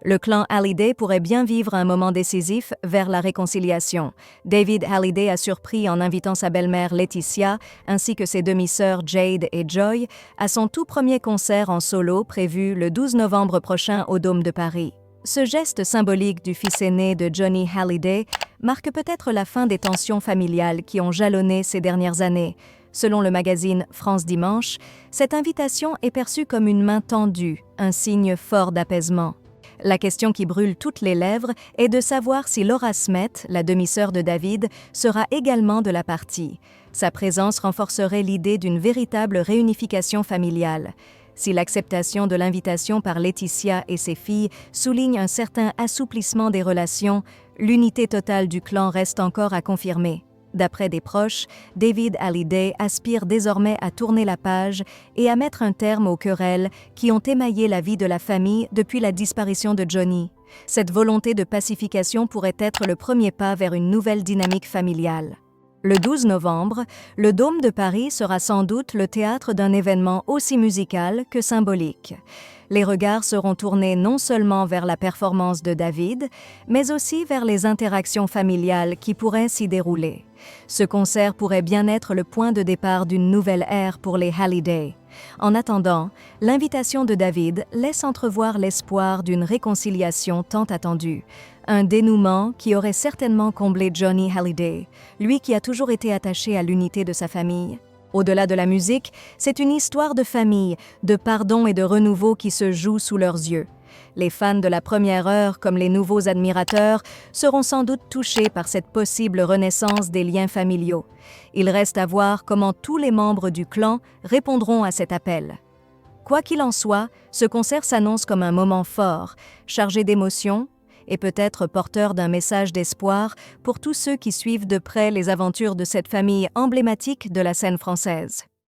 Le clan Hallyday pourrait bien vivre un moment décisif vers la réconciliation. David Hallyday a surpris en invitant sa belle-mère Laetitia, ainsi que ses demi-sœurs Jade et Joy, à son tout premier concert en solo prévu le 12 novembre prochain au Dôme de Paris. Ce geste symbolique du fils aîné de Johnny Hallyday marque peut-être la fin des tensions familiales qui ont jalonné ces dernières années. Selon le magazine France Dimanche, cette invitation est perçue comme une main tendue, un signe fort d'apaisement. La question qui brûle toutes les lèvres est de savoir si Laura Smet, la demi-sœur de David, sera également de la partie. Sa présence renforcerait l'idée d'une véritable réunification familiale. Si l'acceptation de l'invitation par Laetitia et ses filles souligne un certain assouplissement des relations, l'unité totale du clan reste encore à confirmer. D'après des proches, David Hallyday aspire désormais à tourner la page et à mettre un terme aux querelles qui ont émaillé la vie de la famille depuis la disparition de Johnny. Cette volonté de pacification pourrait être le premier pas vers une nouvelle dynamique familiale. Le 12 novembre, le Dôme de Paris sera sans doute le théâtre d'un événement aussi musical que symbolique. Les regards seront tournés non seulement vers la performance de David, mais aussi vers les interactions familiales qui pourraient s'y dérouler. Ce concert pourrait bien être le point de départ d'une nouvelle ère pour les Hallyday. En attendant, l'invitation de David laisse entrevoir l'espoir d'une réconciliation tant attendue. Un dénouement qui aurait certainement comblé Johnny Hallyday, lui qui a toujours été attaché à l'unité de sa famille. Au-delà de la musique, c'est une histoire de famille, de pardon et de renouveau qui se joue sous leurs yeux. Les fans de la première heure, comme les nouveaux admirateurs, seront sans doute touchés par cette possible renaissance des liens familiaux. Il reste à voir comment tous les membres du clan répondront à cet appel. Quoi qu'il en soit, ce concert s'annonce comme un moment fort, chargé d'émotions, et peut-être porteur d'un message d'espoir pour tous ceux qui suivent de près les aventures de cette famille emblématique de la scène française.